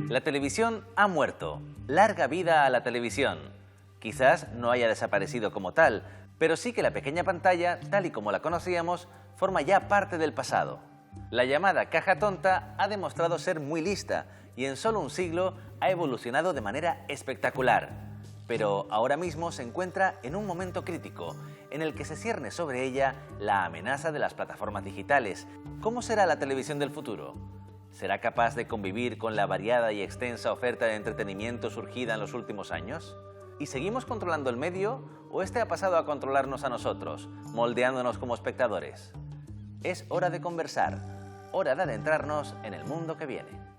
La televisión ha muerto. Larga vida a la televisión. Quizás no haya desaparecido como tal, pero sí que la pequeña pantalla, tal y como la conocíamos, forma ya parte del pasado. La llamada caja tonta ha demostrado ser muy lista y en solo un siglo ha evolucionado de manera espectacular. Pero ahora mismo se encuentra en un momento crítico, en el que se cierne sobre ella la amenaza de las plataformas digitales. ¿Cómo será la televisión del futuro? ¿Será capaz de convivir con la variada y extensa oferta de entretenimiento surgida en los últimos años? ¿Y seguimos controlando el medio o este ha pasado a controlarnos a nosotros, moldeándonos como espectadores? Es hora de conversar, hora de adentrarnos en el mundo que viene.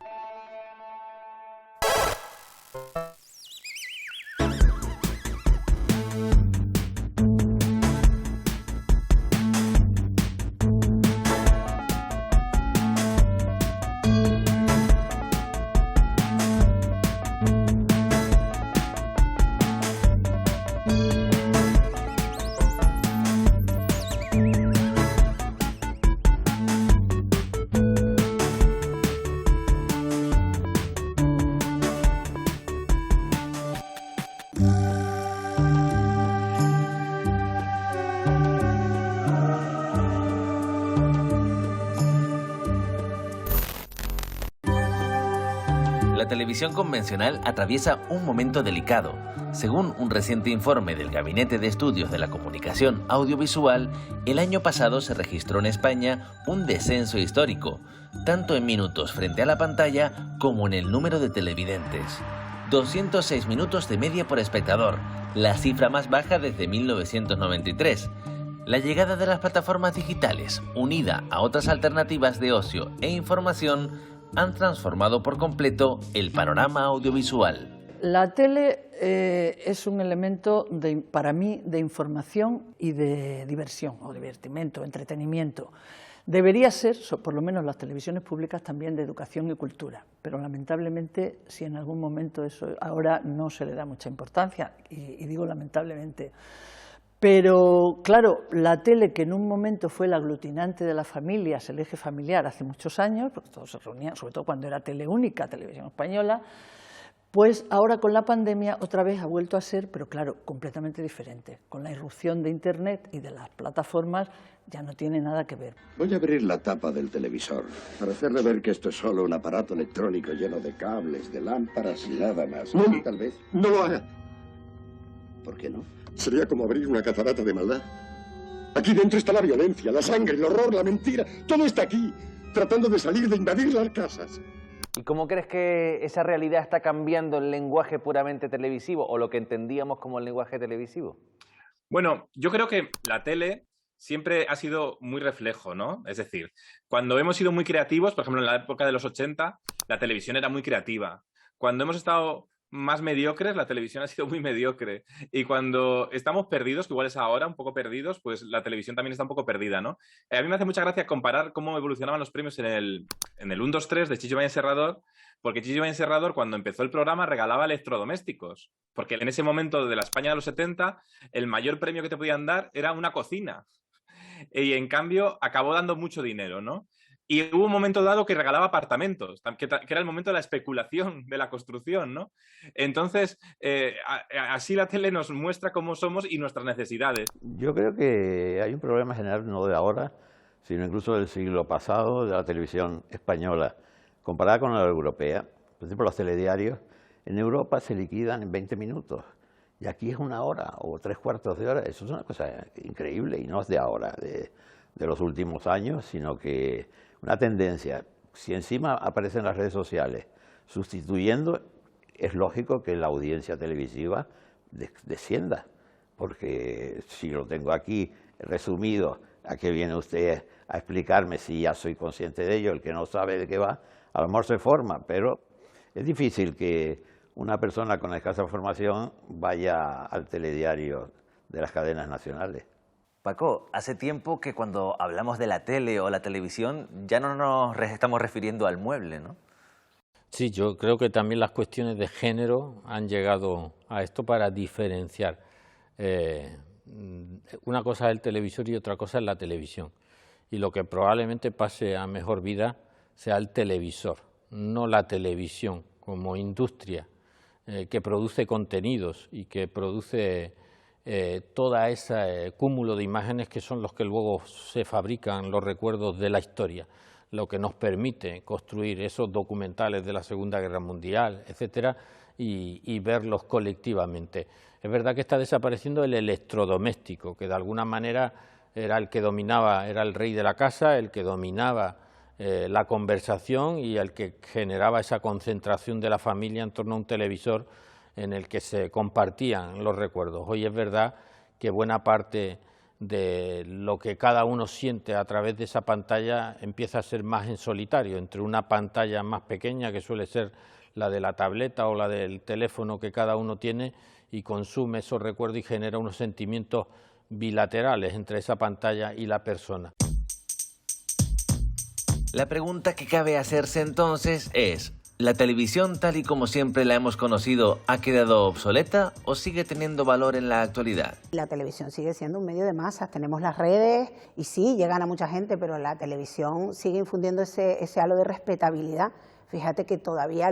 La televisión convencional atraviesa un momento delicado. Según un reciente informe del Gabinete de Estudios de la Comunicación Audiovisual, el año pasado se registró en España un descenso histórico, tanto en minutos frente a la pantalla como en el número de televidentes. 206 minutos de media por espectador, la cifra más baja desde 1993. La llegada de las plataformas digitales, unida a otras alternativas de ocio e información, han transformado por completo el panorama audiovisual. La tele es un elemento, para mí, de información y de diversión, o divertimento, entretenimiento. Debería ser, por lo menos las televisiones públicas, también de educación y cultura, pero lamentablemente, si en algún momento eso ahora no se le da mucha importancia, y digo lamentablemente. Pero, claro, la tele, que en un momento fue el aglutinante de las familias, el eje familiar, hace muchos años, porque todos se reunían, sobre todo cuando era Teleúnica, Televisión Española, pues ahora con la pandemia otra vez ha vuelto a ser, pero claro, completamente diferente. Con la irrupción de Internet y de las plataformas ya no tiene nada que ver. Voy a abrir la tapa del televisor para hacerle ver que esto es solo un aparato electrónico lleno de cables, de lámparas y nada más. No, Tal vez. no lo haga. ¿Por qué no? Sería como abrir una catarata de maldad. Aquí dentro está la violencia, la sangre, el horror, la mentira. Todo está aquí, tratando de salir, de invadir las casas. ¿Y cómo crees que esa realidad está cambiando el lenguaje puramente televisivo o lo que entendíamos como el lenguaje televisivo? Bueno, yo creo que la tele siempre ha sido muy reflejo, ¿no? Es decir, cuando hemos sido muy creativos, por ejemplo, en la época de los 80, la televisión era muy creativa. Cuando hemos estado más mediocres, la televisión ha sido muy mediocre. Y cuando estamos perdidos, que igual es ahora, un poco perdidos, pues la televisión también está un poco perdida, ¿no? A mí me hace mucha gracia comparar cómo evolucionaban los premios en el 1, 2, 3 de Chicho Bañez Serrador, porque Chicho Bañez Serrador, cuando empezó el programa, regalaba electrodomésticos. Porque en ese momento de la España de los 70, el mayor premio que te podían dar era una cocina. Y en cambio, acabó dando mucho dinero, ¿no? Y hubo un momento dado que regalaba apartamentos, que era el momento de la especulación, de la construcción, ¿no? Entonces, así la tele nos muestra cómo somos y nuestras necesidades. Yo creo que hay un problema general, no de ahora, sino incluso del siglo pasado, de la televisión española, comparada con la europea. Por ejemplo, los telediarios en Europa se liquidan en 20 minutos, y aquí es 1 hora o 3/4 de hora. Eso es una cosa increíble, y no es de ahora, de los últimos años, sino que una tendencia. Si encima aparecen las redes sociales sustituyendo, es lógico que la audiencia televisiva descienda, porque si lo tengo aquí resumido, ¿a qué viene usted a explicarme si ya soy consciente de ello? El que no sabe de qué va, a lo mejor se forma, pero es difícil que una persona con escasa formación vaya al telediario de las cadenas nacionales. Paco, hace tiempo que cuando hablamos de la tele o la televisión ya no nos estamos refiriendo al mueble, ¿no? Sí, yo creo que también las cuestiones de género han llegado a esto para diferenciar. Una cosa es el televisor y otra cosa es la televisión. Y lo que probablemente pase a mejor vida sea el televisor, no la televisión como industria que produce contenidos y que produce todo ese cúmulo de imágenes que son los que luego se fabrican los recuerdos de la historia, lo que nos permite construir esos documentales de la Segunda Guerra Mundial, etcétera, y verlos colectivamente. Es verdad que está desapareciendo el electrodoméstico, que de alguna manera era el que dominaba, era el rey de la casa, el que dominaba la conversación y el que generaba esa concentración de la familia en torno a un televisor en el que se compartían los recuerdos. Hoy es verdad que buena parte de lo que cada uno siente a través de esa pantalla empieza a ser más en solitario, entre una pantalla más pequeña, que suele ser la de la tableta o la del teléfono que cada uno tiene, y consume esos recuerdos y genera unos sentimientos bilaterales entre esa pantalla y la persona. La pregunta que cabe hacerse entonces es: ¿la televisión tal y como siempre la hemos conocido ha quedado obsoleta o sigue teniendo valor en la actualidad? La televisión sigue siendo un medio de masas, tenemos las redes y sí, llegan a mucha gente, pero la televisión sigue infundiendo ese halo de respetabilidad. Fíjate que todavía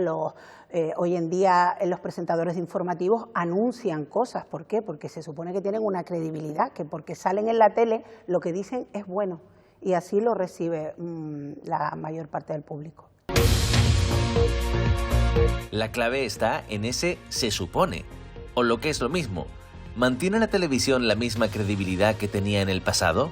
hoy en día los presentadores de informativos anuncian cosas. ¿Por qué? Porque se supone que tienen una credibilidad, que porque salen en la tele lo que dicen es bueno, y así lo recibe la mayor parte del público. La clave está en ese se supone, o lo que es lo mismo. ¿Mantiene la televisión la misma credibilidad que tenía en el pasado?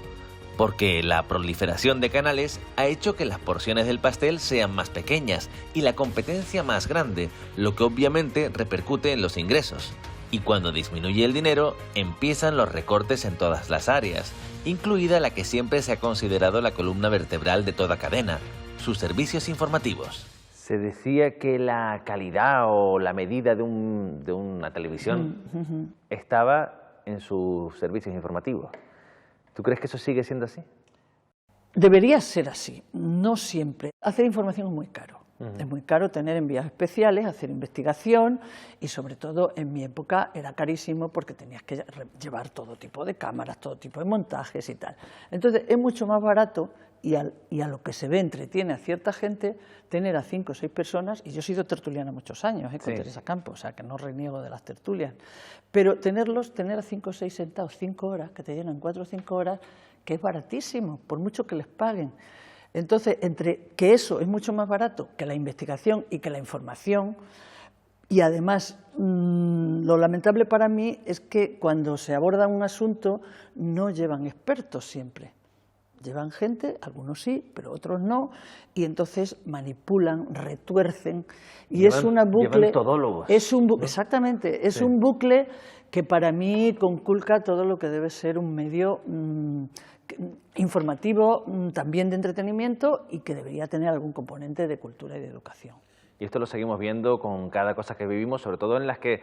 Porque la proliferación de canales ha hecho que las porciones del pastel sean más pequeñas y la competencia más grande, lo que obviamente repercute en los ingresos. Y cuando disminuye el dinero, empiezan los recortes en todas las áreas, incluida la que siempre se ha considerado la columna vertebral de toda cadena, sus servicios informativos. Se decía que la calidad o la medida de una televisión estaba en sus servicios informativos. ¿Tú crees que eso sigue siendo así? Debería ser así, no siempre. Hacer información es muy caro. Es muy caro tener envíos especiales, hacer investigación y sobre todo en mi época era carísimo porque tenías que llevar todo tipo de cámaras, todo tipo de montajes y tal. Entonces es mucho más barato y a lo que se ve entretiene a cierta gente tener a 5 o 6 personas, y yo he sido tertuliana muchos años con Teresa Campos, o sea que no reniego de las tertulias, pero tener a 5 o 6 sentados 5 horas, que te llenan 4 o 5 horas, que es baratísimo, por mucho que les paguen. Entonces, entre que eso es mucho más barato que la investigación y que la información, y además lo lamentable para mí es que cuando se aborda un asunto no llevan expertos siempre. Llevan gente, algunos sí, pero otros no, y entonces manipulan, retuercen, y es una bucle. Llevan todólogos. Exactamente, es un bucle que para mí conculca todo lo que debe ser un medio informativo, también de entretenimiento, y que debería tener algún componente de cultura y de educación. Y esto lo seguimos viendo con cada cosa que vivimos, sobre todo en las que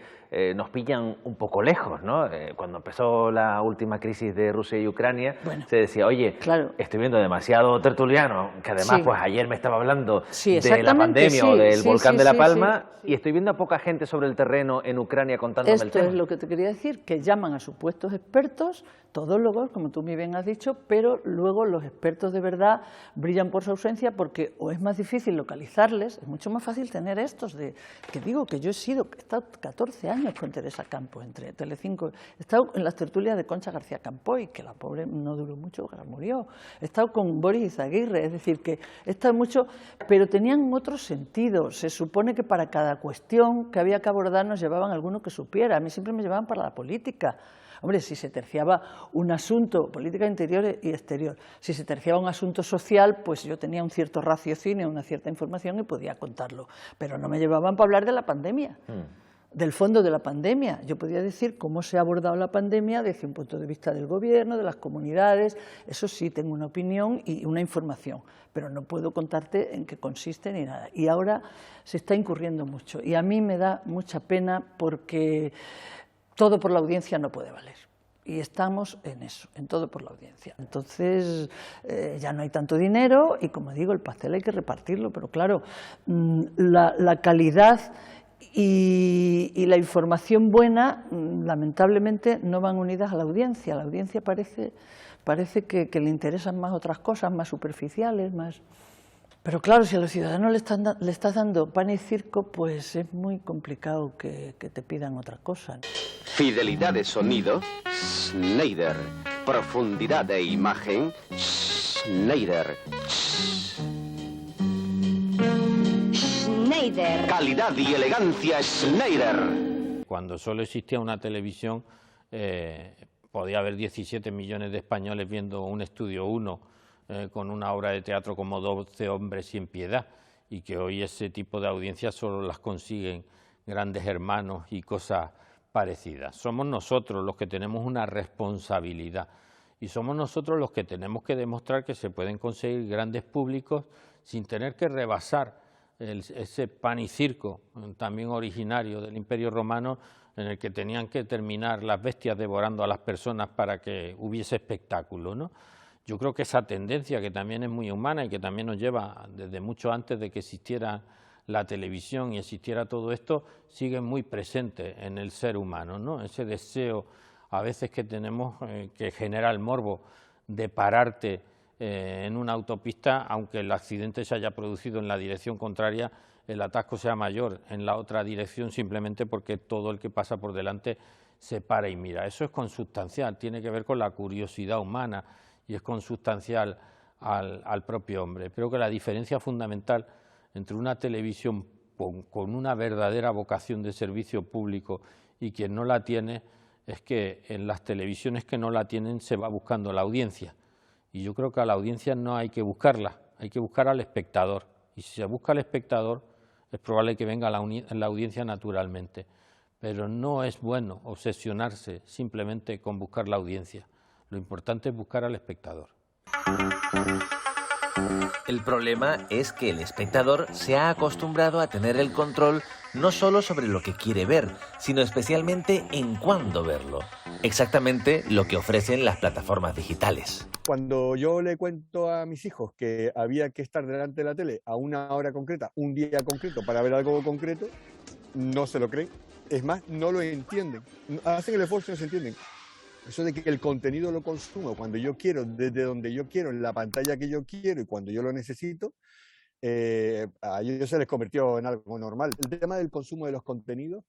nos pillan un poco lejos, ¿no? Cuando empezó la última crisis de Rusia y Ucrania, se decía, oye, estoy viendo demasiado tertuliano, que además pues ayer me estaba hablando de la pandemia o del volcán de La Palma, y estoy viendo a poca gente sobre el terreno en Ucrania contándome el tema. Esto es lo que te quería decir, que llaman a supuestos expertos, todólogos, como tú muy bien has dicho, pero luego los expertos de verdad brillan por su ausencia porque o es más difícil localizarles, es mucho más fácil tener estos que digo que yo he estado 14 años con Teresa Campos entre Telecinco, he estado en las tertulias de Concha García Campoy, que la pobre no duró mucho, murió, he estado con Boris Izaguirre, es decir, que he estado mucho, pero tenían otro sentido. Se supone que para cada cuestión que había que abordar nos llevaban alguno que supiera, a mí siempre me llevaban para la política. Hombre, si se terciaba un asunto, política interior y exterior, si se terciaba un asunto social, pues yo tenía un cierto raciocinio, una cierta información y podía contarlo. Pero no me llevaban para hablar de la pandemia, del fondo de la pandemia. Yo podía decir cómo se ha abordado la pandemia desde un punto de vista del gobierno, de las comunidades, eso sí, tengo una opinión y una información, pero no puedo contarte en qué consiste ni nada. Y ahora se está incurriendo mucho y a mí me da mucha pena porque todo por la audiencia no puede valer. Y estamos en eso, en todo por la audiencia. Entonces ya no hay tanto dinero y, como digo, el pastel hay que repartirlo, pero claro, la calidad y la información buena lamentablemente no van unidas a la audiencia. A la audiencia parece que le interesan más otras cosas, más superficiales, más... Pero claro, si a los ciudadanos le estás dando pan y circo, pues es muy complicado que te pidan otra cosa. Fidelidad de sonido, Schneider. Profundidad de imagen, Schneider. Schneider. Calidad y elegancia, Schneider. Cuando solo existía una televisión, podía haber 17 millones de españoles viendo un Estudio 1 con una obra de teatro como 12 hombres sin piedad, y que hoy ese tipo de audiencias solo las consiguen Grandes Hermanos y cosas parecidas. Somos nosotros los que tenemos una responsabilidad, y somos nosotros los que tenemos que demostrar que se pueden conseguir grandes públicos sin tener que rebasar ese pan y circo también originario del Imperio Romano, en el que tenían que terminar las bestias devorando a las personas para que hubiese espectáculo, ¿no? Yo creo que esa tendencia, que también es muy humana y que también nos lleva desde mucho antes de que existiera la televisión y existiera todo esto, sigue muy presente en el ser humano, ¿no? Ese deseo a veces que tenemos, que genera el morbo de pararte en una autopista, aunque el accidente se haya producido en la dirección contraria, el atasco sea mayor en la otra dirección, simplemente porque todo el que pasa por delante se para y mira. Eso es consustancial, tiene que ver con la curiosidad humana y es consustancial al propio hombre. Creo que la diferencia fundamental entre una televisión con una verdadera vocación de servicio público y quien no la tiene es que en las televisiones que no la tienen se va buscando la audiencia. Y yo creo que a la audiencia no hay que buscarla, hay que buscar al espectador. Y si se busca al espectador, es probable que venga la audiencia naturalmente. Pero no es bueno obsesionarse simplemente con buscar la audiencia. Lo importante es buscar al espectador. El problema es que el espectador se ha acostumbrado a tener el control no solo sobre lo que quiere ver, sino especialmente en cuándo verlo. Exactamente lo que ofrecen las plataformas digitales. Cuando yo le cuento a mis hijos que había que estar delante de la tele a una hora concreta, un día concreto, para ver algo concreto, no se lo creen. Es más, no lo entienden. Hacen el esfuerzo y no se entienden. Eso de que el contenido lo consumo cuando yo quiero, desde donde yo quiero, en la pantalla que yo quiero y cuando yo lo necesito, a ellos se les convirtió en algo normal. El tema del consumo de los contenidos,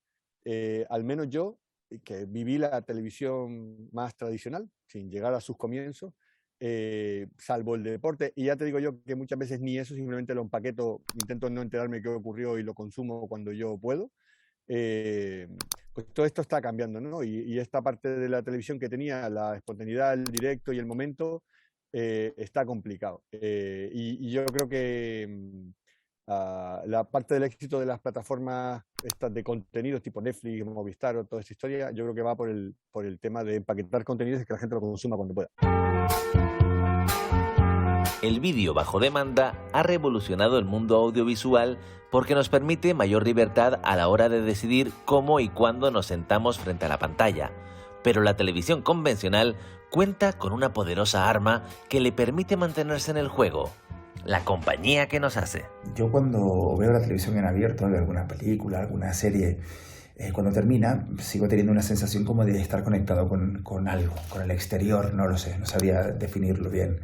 al menos yo, que viví la televisión más tradicional, sin llegar a sus comienzos, salvo el deporte, y ya te digo yo que muchas veces ni eso, simplemente lo empaqueto, intento no enterarme qué ocurrió y lo consumo cuando yo puedo. Pues todo esto está cambiando, ¿no? Y esta parte de la televisión que tenía, la espontaneidad, el directo y el momento, está complicado. Y yo creo que la parte del éxito de las plataformas estas de contenidos tipo Netflix, Movistar o toda esta historia, yo creo que va por el tema de empaquetar contenidos y que la gente lo consuma cuando pueda. El vídeo bajo demanda ha revolucionado el mundo audiovisual porque nos permite mayor libertad a la hora de decidir cómo y cuándo nos sentamos frente a la pantalla. Pero la televisión convencional cuenta con una poderosa arma que le permite mantenerse en el juego: la compañía que nos hace. Yo cuando veo la televisión en abierto, veo alguna película, alguna serie, cuando termina sigo teniendo una sensación como de estar conectado con algo, con el exterior, no lo sé, no sabría definirlo bien.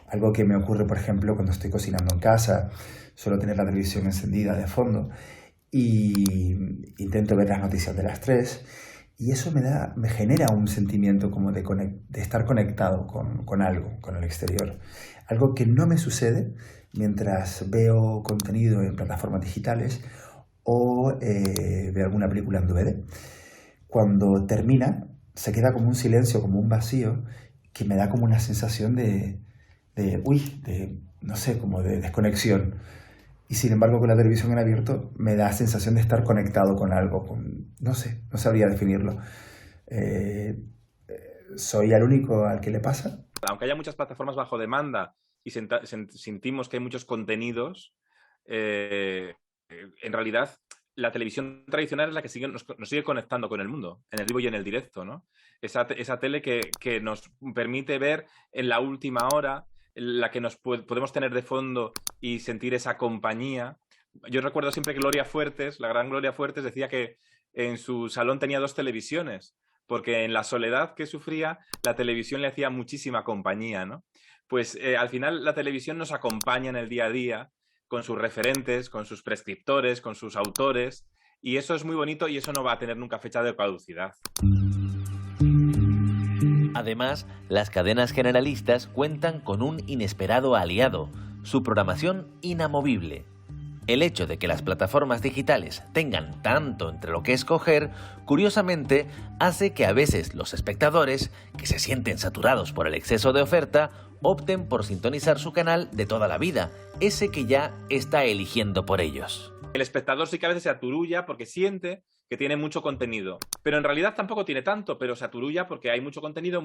Algo que me ocurre, por ejemplo, cuando estoy cocinando en casa, suelo tener la televisión encendida de fondo y intento ver las noticias de las 3 y eso me genera un sentimiento como de estar conectado con algo, con el exterior. Algo que no me sucede mientras veo contenido en plataformas digitales o veo alguna película en DVD. Cuando termina, se queda como un silencio, como un vacío, que me da como una sensación no sé, como de desconexión. Y sin embargo, con la televisión en abierto me da sensación de estar conectado con algo, no sé, no sabría definirlo. ¿Soy el único al que le pasa? Aunque haya muchas plataformas bajo demanda y sentimos que hay muchos contenidos, en realidad la televisión tradicional es la que nos sigue conectando con el mundo, en el vivo y en el directo, ¿no? Esa tele que nos permite ver en la última hora, la que nos podemos tener de fondo y sentir esa compañía. Yo recuerdo siempre que Gloria Fuertes, la gran Gloria Fuertes, decía que en su salón tenía 2 televisiones, porque en la soledad que sufría, la televisión le hacía muchísima compañía, ¿no? Pues al final la televisión nos acompaña en el día a día con sus referentes, con sus prescriptores, con sus autores, y eso es muy bonito y eso no va a tener nunca fecha de caducidad. Además, las cadenas generalistas cuentan con un inesperado aliado, su programación inamovible. El hecho de que las plataformas digitales tengan tanto entre lo que escoger, curiosamente, hace que a veces los espectadores, que se sienten saturados por el exceso de oferta, opten por sintonizar su canal de toda la vida, ese que ya está eligiendo por ellos. El espectador sí que a veces se aturulla porque siente que tiene mucho contenido, pero en realidad tampoco tiene tanto, pero se aturulla porque hay mucho contenido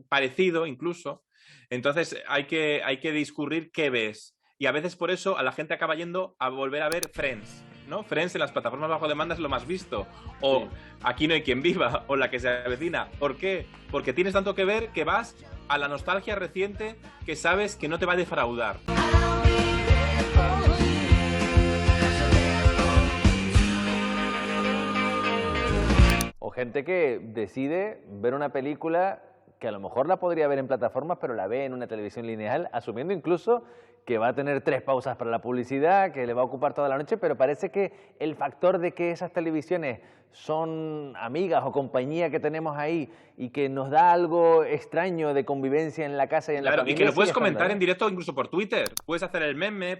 parecido incluso. Entonces hay que discurrir qué ves. Y a veces por eso a la gente acaba yendo a volver a ver Friends, ¿no? Friends en las plataformas bajo demanda es lo más visto. O sí. Aquí no hay quien viva, o La que se avecina. ¿Por qué? Porque tienes tanto que ver que vas a la nostalgia reciente que sabes que no te va a defraudar. O gente que decide ver una película que a lo mejor la podría ver en plataformas, pero la ve en una televisión lineal, asumiendo incluso que va a tener 3 pausas para la publicidad, que le va a ocupar toda la noche, pero parece que el factor de que esas televisiones son amigas o compañía que tenemos ahí y que nos da algo extraño de convivencia en la casa y en la familia. Y que lo puedes comentar en directo incluso por Twitter, puedes hacer el meme,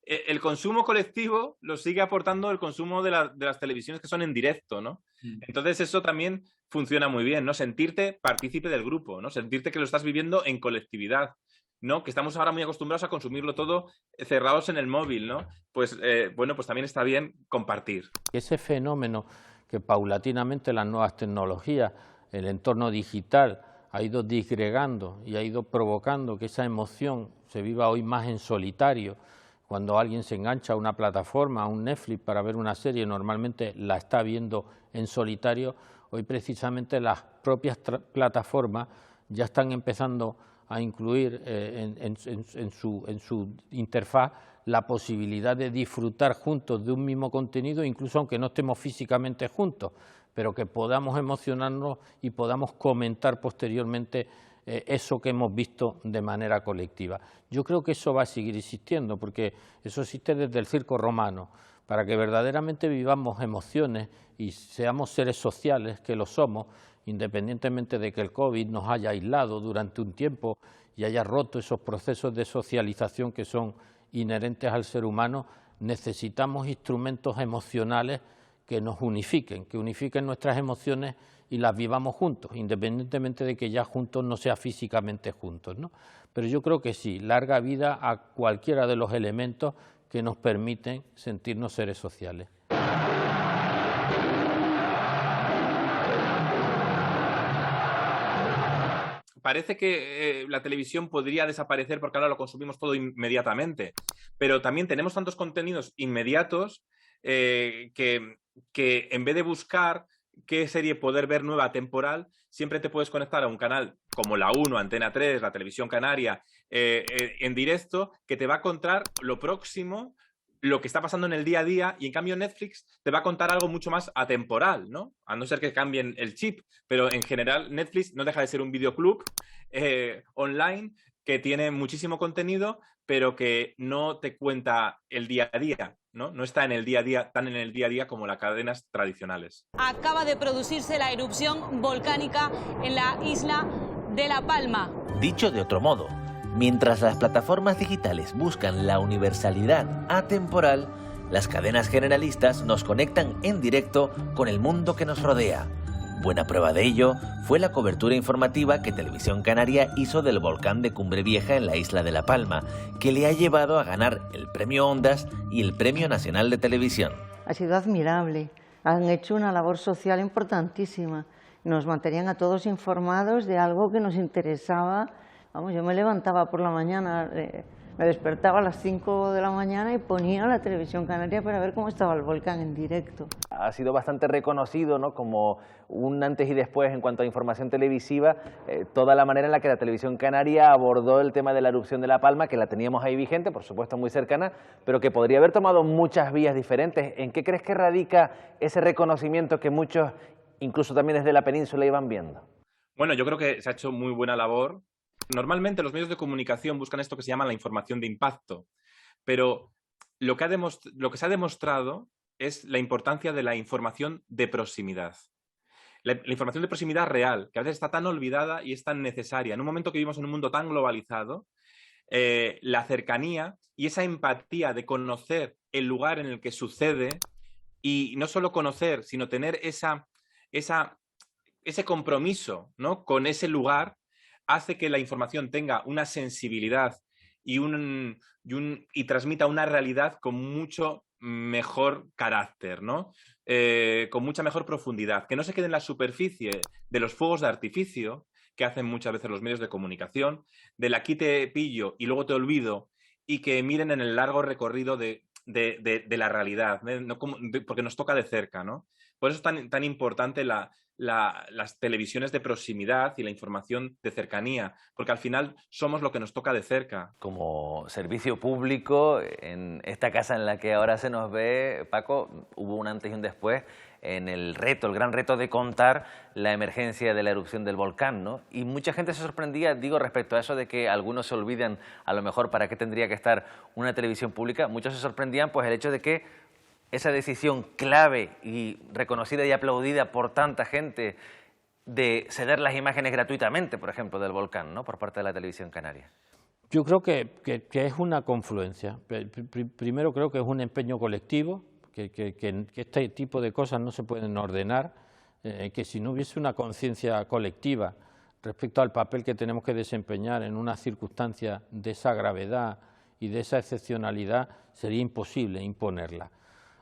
el consumo colectivo lo sigue aportando el consumo de las televisiones que son en directo, ¿no? Entonces eso también funciona muy bien, ¿no? Sentirte partícipe del grupo, ¿no? Sentirte que lo estás viviendo en colectividad, ¿no? Que estamos ahora muy acostumbrados a consumirlo todo cerrados en el móvil, ¿no? Pues bueno, pues también está bien compartir. Ese fenómeno que paulatinamente las nuevas tecnologías, el entorno digital ha ido disgregando y ha ido provocando que esa emoción se viva hoy más en solitario. Cuando alguien se engancha a una plataforma, a un Netflix para ver una serie, normalmente la está viendo en solitario. Hoy precisamente las propias plataformas ya están empezando a incluir en su interfaz la posibilidad de disfrutar juntos de un mismo contenido, incluso aunque no estemos físicamente juntos, pero que podamos emocionarnos y podamos comentar posteriormente eso que hemos visto de manera colectiva. Yo creo que eso va a seguir existiendo, porque eso existe desde el circo romano. Para que verdaderamente vivamos emociones y seamos seres sociales, que lo somos, independientemente de que el COVID nos haya aislado durante un tiempo y haya roto esos procesos de socialización que son inherentes al ser humano, necesitamos instrumentos emocionales que nos unifiquen, que unifiquen nuestras emociones y las vivamos juntos, independientemente de que ya juntos no sea físicamente juntos, ¿no? Pero yo creo que sí, larga vida a cualquiera de los elementos que nos permiten sentirnos seres sociales. Parece que la televisión podría desaparecer porque ahora lo consumimos todo inmediatamente, pero también tenemos tantos contenidos inmediatos que en vez de buscar qué serie poder ver nueva temporal, siempre te puedes conectar a un canal como La 1, Antena 3, la Televisión Canaria, en directo, que te va a contar lo próximo, lo que está pasando en el día a día, y en cambio Netflix te va a contar algo mucho más atemporal, ¿no? A no ser que cambien el chip, pero en general Netflix no deja de ser un videoclub online que tiene muchísimo contenido, pero que no te cuenta el día a día, ¿no? No está en el día a día, tan en el día a día como las cadenas tradicionales. Acaba de producirse la erupción volcánica en la isla de La Palma. Dicho de otro modo, mientras las plataformas digitales buscan la universalidad atemporal, las cadenas generalistas nos conectan en directo con el mundo que nos rodea. Buena prueba de ello fue la cobertura informativa que Televisión Canaria hizo del volcán de Cumbre Vieja en la isla de La Palma, que le ha llevado a ganar el Premio Ondas y el Premio Nacional de Televisión. Ha sido admirable, han hecho una labor social importantísima, nos mantenían a todos informados de algo que nos interesaba. Vamos, yo me levantaba por la mañana, me despertaba a las 5 de la mañana y ponía la Televisión Canaria para ver cómo estaba el volcán en directo. Ha sido bastante reconocido, ¿no?, como un antes y después en cuanto a información televisiva, toda la manera en la que la Televisión Canaria abordó el tema de la erupción de La Palma, que la teníamos ahí vigente, por supuesto muy cercana, pero que podría haber tomado muchas vías diferentes. ¿En qué crees que radica ese reconocimiento que muchos, incluso también desde la península, iban viendo? Bueno, yo creo que se ha hecho muy buena labor Normalmente los medios de comunicación buscan esto que se llama la información de impacto, pero lo que se ha demostrado es la importancia de la información de proximidad. La información de proximidad real, que a veces está tan olvidada y es tan necesaria. En un momento que vivimos en un mundo tan globalizado, la cercanía y esa empatía de conocer el lugar en el que sucede, y no solo conocer, sino tener ese compromiso, ¿no?, con ese lugar, hace que la información tenga una sensibilidad y transmita una realidad con mucho mejor carácter, ¿no? Con mucha mejor profundidad, que no se quede en la superficie de los fuegos de artificio que hacen muchas veces los medios de comunicación, del aquí te pillo y luego te olvido, y que miren en el largo recorrido de la realidad, porque nos toca de cerca, ¿no? Por eso es tan importante las televisiones de proximidad y la información de cercanía, porque al final somos lo que nos toca de cerca. Como servicio público, en esta casa en la que ahora se nos ve, Paco, hubo un antes y un después en el gran reto de contar la emergencia de la erupción del volcán, ¿no? Y mucha gente se sorprendía, digo, respecto a eso de que algunos se olvidan, a lo mejor, para qué tendría que estar una televisión pública. Muchos se sorprendían, pues, el hecho de que esa decisión clave y reconocida y aplaudida por tanta gente de ceder las imágenes gratuitamente, por ejemplo, del volcán, ¿no?, por parte de la televisión canaria. Yo creo que es una confluencia. Primero creo que es un empeño colectivo, que este tipo de cosas no se pueden ordenar, que si no hubiese una conciencia colectiva respecto al papel que tenemos que desempeñar en una circunstancia de esa gravedad y de esa excepcionalidad, sería imposible imponerla.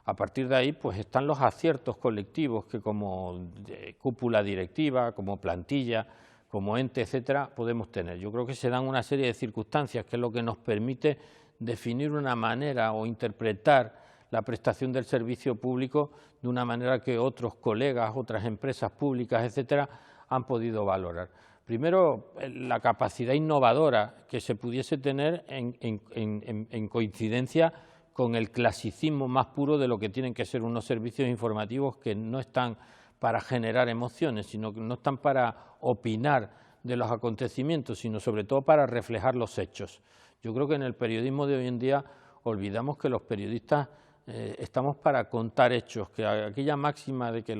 A partir de ahí, pues están los aciertos colectivos que como cúpula directiva, como plantilla, como ente, etcétera, podemos tener. Yo creo que se dan una serie de circunstancias que es lo que nos permite definir una manera o interpretar la prestación del servicio público de una manera que otros colegas, otras empresas públicas, etcétera, han podido valorar. Primero, la capacidad innovadora que se pudiese tener en coincidencia con el clasicismo más puro de lo que tienen que ser unos servicios informativos que no están para generar emociones, sino que no están para opinar de los acontecimientos, sino sobre todo para reflejar los hechos. Yo creo que en el periodismo de hoy en día olvidamos que los periodistas estamos para contar hechos, que aquella máxima de que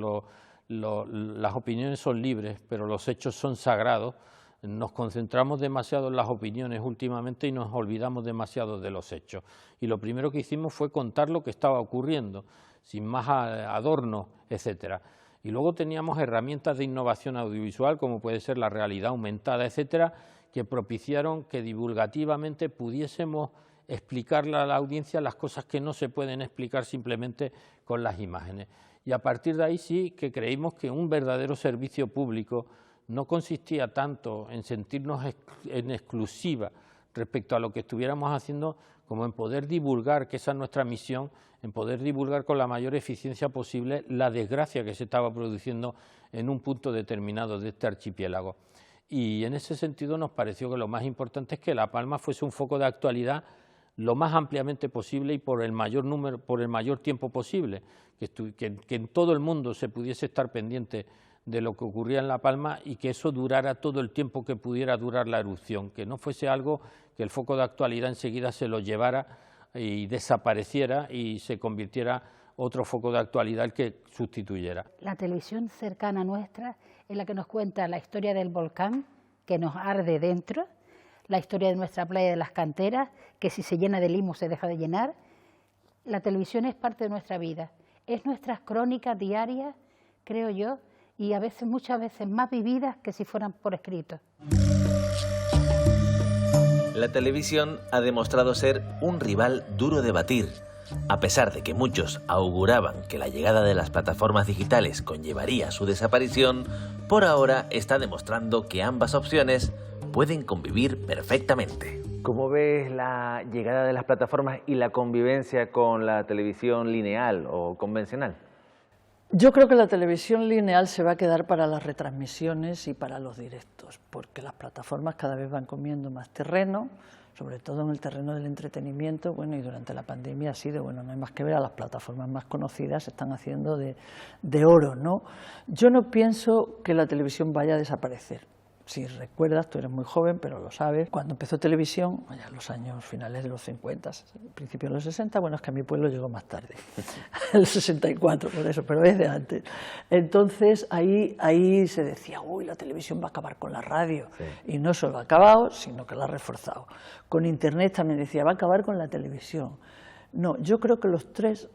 las opiniones son libres, pero los hechos son sagrados, nos concentramos demasiado en las opiniones últimamente y nos olvidamos demasiado de los hechos. Y lo primero que hicimos fue contar lo que estaba ocurriendo, sin más adornos, etcétera. Y luego teníamos herramientas de innovación audiovisual, como puede ser la realidad aumentada, etcétera, que propiciaron que divulgativamente pudiésemos explicarle a la audiencia las cosas que no se pueden explicar simplemente con las imágenes. Y a partir de ahí sí que creímos que un verdadero servicio público no consistía tanto en sentirnos en exclusiva respecto a lo que estuviéramos haciendo, como en poder divulgar, que esa es nuestra misión, en poder divulgar con la mayor eficiencia posible la desgracia que se estaba produciendo en un punto determinado de este archipiélago. Y en ese sentido nos pareció que lo más importante es que La Palma fuese un foco de actualidad lo más ampliamente posible y por el mayor tiempo posible, que en todo el mundo se pudiese estar pendiente de lo que ocurría en La Palma y que eso durara todo el tiempo que pudiera durar la erupción, que no fuese algo que el foco de actualidad enseguida se lo llevara y desapareciera y se convirtiera otro foco de actualidad el que sustituyera. La televisión cercana nuestra es la que nos cuenta la historia del volcán que nos arde dentro, la historia de nuestra playa de las canteras, que si se llena de limo se deja de llenar. La televisión es parte de nuestra vida, es nuestras crónicas diarias, creo yo, y a veces, muchas veces más vividas que si fueran por escrito. La televisión ha demostrado ser un rival duro de batir. A pesar de que muchos auguraban que la llegada de las plataformas digitales conllevaría su desaparición, por ahora está demostrando que ambas opciones pueden convivir perfectamente. ¿Cómo ves la llegada de las plataformas y la convivencia con la televisión lineal o convencional? Yo creo que la televisión lineal se va a quedar para las retransmisiones y para los directos, porque las plataformas cada vez van comiendo más terreno, sobre todo en el terreno del entretenimiento, bueno, y durante la pandemia ha sido, bueno, no hay más que ver a las plataformas más conocidas, se están haciendo de oro, ¿no? Yo no pienso que la televisión vaya a desaparecer, si recuerdas, tú eres muy joven, pero lo sabes, cuando empezó televisión, allá en los años finales de los 50, principios de los 60, bueno, es que a mi pueblo llegó más tarde, el 64, por eso, pero es de antes. Entonces, ahí se decía, uy, la televisión va a acabar con la radio, sí. Y no solo ha acabado, sino que la ha reforzado. Con Internet también decía, va a acabar con la televisión. No, yo creo que los tres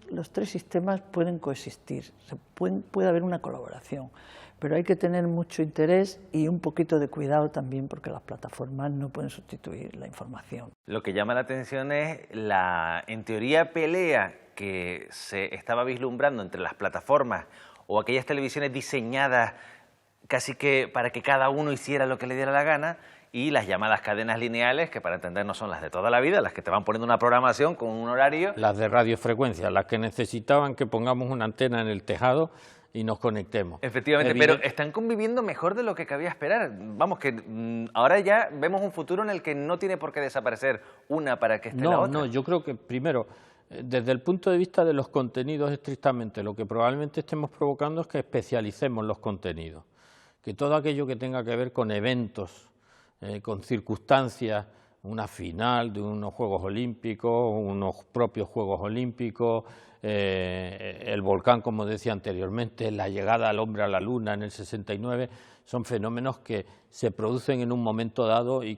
sistemas pueden coexistir, puede haber una colaboración, pero hay que tener mucho interés y un poquito de cuidado también, porque las plataformas no pueden sustituir la información. Lo que llama la atención es la, en teoría, pelea que se estaba vislumbrando entre las plataformas o aquellas televisiones diseñadas casi que para que cada uno hiciera lo que le diera la gana, y las llamadas cadenas lineales, que para entendernos son las de toda la vida, las que te van poniendo una programación con un horario. Las de radiofrecuencia, las que necesitaban que pongamos una antena en el tejado y nos conectemos. Efectivamente, pero están conviviendo mejor de lo que cabía esperar. Vamos, que ahora ya vemos un futuro en el que no tiene por qué desaparecer una para que esté la otra. No, yo creo que primero, desde el punto de vista de los contenidos estrictamente, lo que probablemente estemos provocando es que especialicemos los contenidos, que todo aquello que tenga que ver con eventos, con circunstancias, una final de unos Juegos Olímpicos, unos propios Juegos Olímpicos, el volcán, como decía anteriormente, la llegada al hombre a la luna en el 69, son fenómenos que se producen en un momento dado y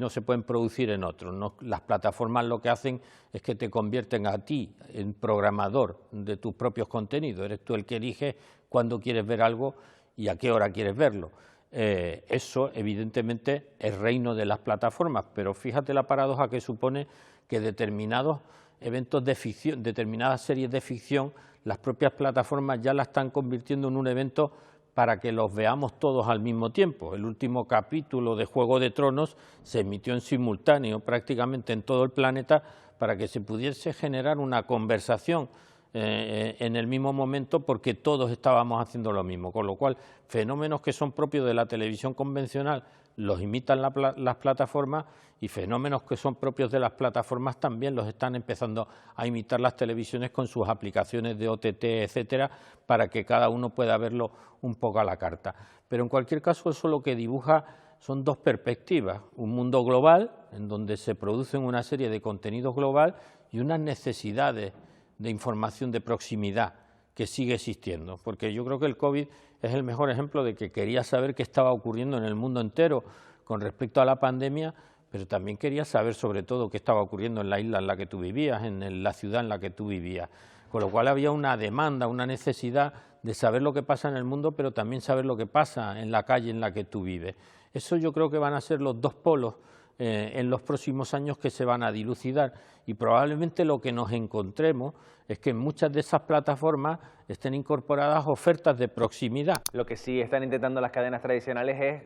no se pueden producir en otro. No, las plataformas lo que hacen es que te convierten a ti en programador de tus propios contenidos, eres tú el que elige cuándo quieres ver algo y a qué hora quieres verlo. Eso evidentemente es reino de las plataformas, pero fíjate la paradoja que supone que determinados eventos de ficción, determinadas series de ficción, las propias plataformas ya las están convirtiendo en un evento para que los veamos todos al mismo tiempo. El último capítulo de Juego de Tronos se emitió en simultáneo prácticamente en todo el planeta para que se pudiese generar una conversación en el mismo momento, porque todos estábamos haciendo lo mismo, con lo cual fenómenos que son propios de la televisión convencional los imitan las plataformas, y fenómenos que son propios de las plataformas también los están empezando a imitar las televisiones con sus aplicaciones de OTT, etcétera, para que cada uno pueda verlo un poco a la carta. Pero en cualquier caso eso lo que dibuja son dos perspectivas, un mundo global en donde se producen una serie de contenidos global y unas necesidades de información de proximidad que sigue existiendo, porque yo creo que el COVID es el mejor ejemplo de que quería saber qué estaba ocurriendo en el mundo entero con respecto a la pandemia, pero también quería saber sobre todo qué estaba ocurriendo en la isla en la que tú vivías, en la ciudad en la que tú vivías, con lo cual había una demanda, una necesidad de saber lo que pasa en el mundo, pero también saber lo que pasa en la calle en la que tú vives. Eso yo creo que van a ser los dos polos en los próximos años que se van a dilucidar, y probablemente lo que nos encontremos es que en muchas de esas plataformas estén incorporadas ofertas de proximidad. Lo que sí están intentando las cadenas tradicionales es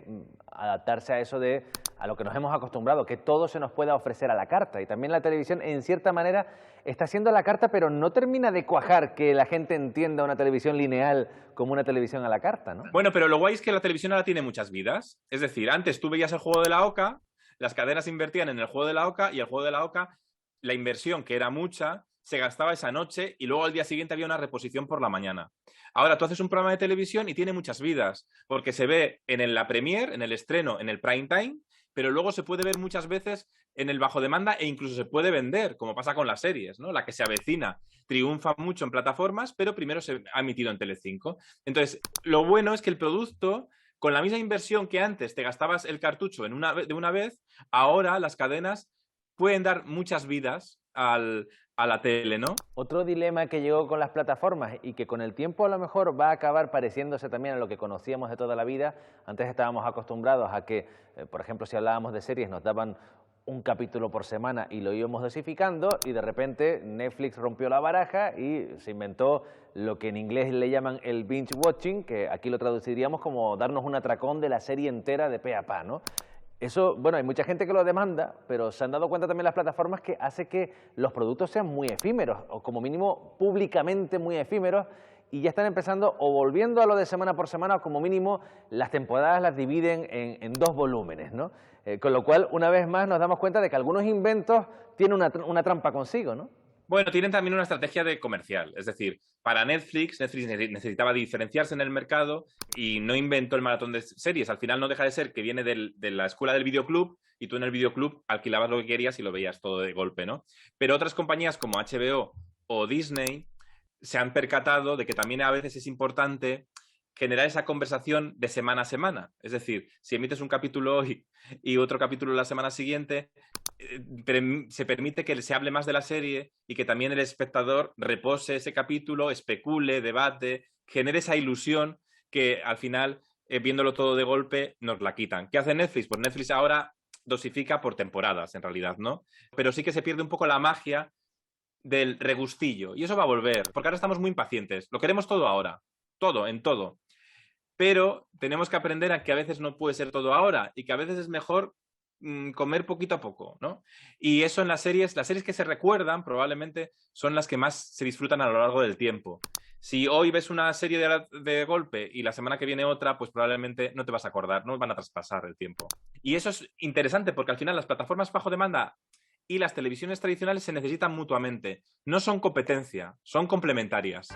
adaptarse a eso a lo que nos hemos acostumbrado, que todo se nos pueda ofrecer a la carta, y también la televisión en cierta manera está haciendo a la carta, pero no termina de cuajar que la gente entienda una televisión lineal como una televisión a la carta, ¿no? Bueno, pero lo guay es que la televisión ahora tiene muchas vidas, es decir, antes tú veías el Juego de la Oca, las cadenas invertían en el Juego de la Oca, y el Juego de la Oca, la inversión, que era mucha, se gastaba esa noche y luego al día siguiente había una reposición por la mañana. Ahora tú haces un programa de televisión y tiene muchas vidas, porque se ve en la premier, en el estreno, en el prime time, pero luego se puede ver muchas veces en el bajo demanda e incluso se puede vender, como pasa con las series, ¿no? La que se avecina triunfa mucho en plataformas, pero primero se ha emitido en Telecinco. Entonces, lo bueno es que el producto, con la misma inversión que antes te gastabas el cartucho de una vez, ahora las cadenas pueden dar muchas vidas a la tele, ¿no? Otro dilema que llegó con las plataformas y que con el tiempo a lo mejor va a acabar pareciéndose también a lo que conocíamos de toda la vida. Antes estábamos acostumbrados a que, por ejemplo, si hablábamos de series, nos daban un capítulo por semana y lo íbamos dosificando, y de repente Netflix rompió la baraja y se inventó lo que en inglés le llaman el binge watching, que aquí lo traduciríamos como darnos un atracón de la serie entera de pe a pa, ¿no? Eso, bueno, hay mucha gente que lo demanda, pero se han dado cuenta también las plataformas que hace que los productos sean muy efímeros, o como mínimo públicamente muy efímeros, y ya están empezando o volviendo a lo de semana por semana, o como mínimo las temporadas las dividen en 2 volúmenes, ¿no? Con lo cual, una vez más, nos damos cuenta de que algunos inventos tienen una trampa consigo, ¿no? Bueno, tienen también una estrategia de comercial. Es decir, para Netflix necesitaba diferenciarse en el mercado y no inventó el maratón de series. Al final no deja de ser que viene de la escuela del videoclub y tú en el videoclub alquilabas lo que querías y lo veías todo de golpe, ¿no? Pero otras compañías como HBO o Disney se han percatado de que también a veces es importante generar esa conversación de semana a semana. Es decir, si emites un capítulo hoy y otro capítulo la semana siguiente, se permite que se hable más de la serie y que también el espectador repose ese capítulo, especule, debate, genere esa ilusión que al final, viéndolo todo de golpe, nos la quitan. ¿Qué hace Netflix? Pues Netflix ahora dosifica por temporadas, en realidad, ¿no? Pero sí que se pierde un poco la magia del regustillo. Y eso va a volver, porque ahora estamos muy impacientes. Lo queremos todo ahora. Todo, en todo. Pero tenemos que aprender a que a veces no puede ser todo ahora y que a veces es mejor comer poquito a poco, ¿no? Y eso en las series que se recuerdan probablemente son las que más se disfrutan a lo largo del tiempo. Si hoy ves una serie de golpe y la semana que viene otra, pues probablemente no te vas a acordar, no van a traspasar el tiempo. Y eso es interesante porque al final las plataformas bajo demanda y las televisiones tradicionales se necesitan mutuamente. No son competencia, son complementarias.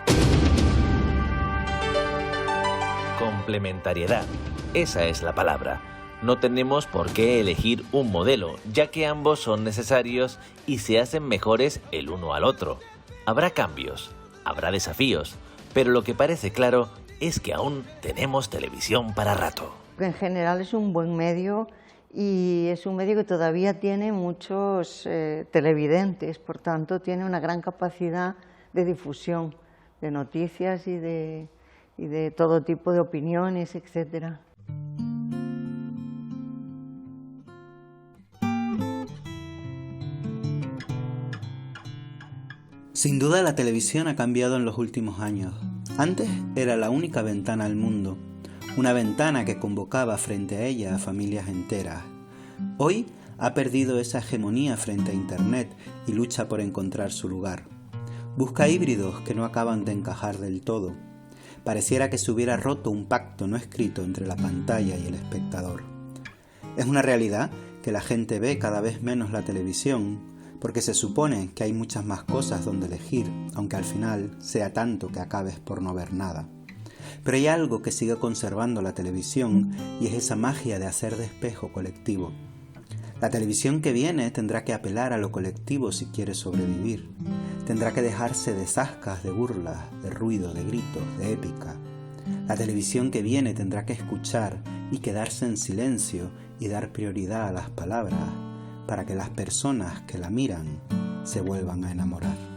Complementariedad. Esa es la palabra. No tenemos por qué elegir un modelo, ya que ambos son necesarios y se hacen mejores el uno al otro. Habrá cambios, habrá desafíos, pero lo que parece claro es que aún tenemos televisión para rato. En general es un buen medio y es un medio que todavía tiene muchos televidentes, por tanto tiene una gran capacidad de difusión de noticias y de todo tipo de opiniones, etcétera. Sin duda la televisión ha cambiado en los últimos años. Antes era la única ventana al mundo, una ventana que convocaba frente a ella a familias enteras. Hoy ha perdido esa hegemonía frente a Internet y lucha por encontrar su lugar. Busca híbridos que no acaban de encajar del todo. Pareciera que se hubiera roto un pacto no escrito entre la pantalla y el espectador. Es una realidad que la gente ve cada vez menos la televisión, porque se supone que hay muchas más cosas donde elegir, aunque al final sea tanto que acabes por no ver nada. Pero hay algo que sigue conservando la televisión y es esa magia de hacer de espejo colectivo. La televisión que viene tendrá que apelar a lo colectivo si quiere sobrevivir. Tendrá que dejarse de zascas, de burlas, de ruido, de gritos, de épica. La televisión que viene tendrá que escuchar y quedarse en silencio y dar prioridad a las palabras para que las personas que la miran se vuelvan a enamorar.